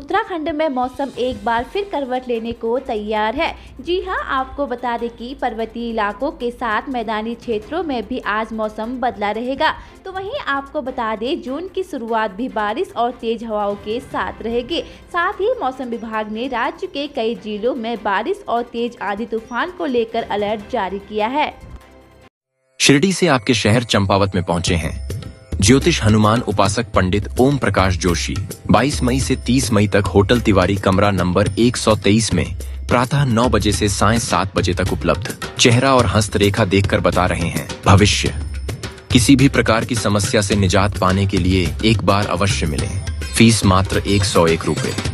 उत्तराखंड में मौसम एक बार फिर करवट लेने को तैयार है। जी हां, आपको बता दें कि पर्वतीय इलाकों के साथ मैदानी क्षेत्रों में भी आज मौसम बदला रहेगा। तो वहीं आपको बता दें, जून की शुरुआत भी बारिश और तेज हवाओं के साथ रहेगी। साथ ही मौसम विभाग ने राज्य के कई जिलों में बारिश और तेज आंधी तूफान को लेकर अलर्ट जारी किया है। शिरडी से आपके शहर चंपावत में पहुंचे हैं ज्योतिष हनुमान उपासक पंडित ओम प्रकाश जोशी। 22 मई से 30 मई तक होटल तिवारी कमरा नंबर 123 में प्रातः 9 बजे से सायं 7 बजे तक उपलब्ध। चेहरा और हस्तरेखा देखकर बता रहे हैं भविष्य। किसी भी प्रकार की समस्या से निजात पाने के लिए एक बार अवश्य मिलें। फीस मात्र 101 रुपए।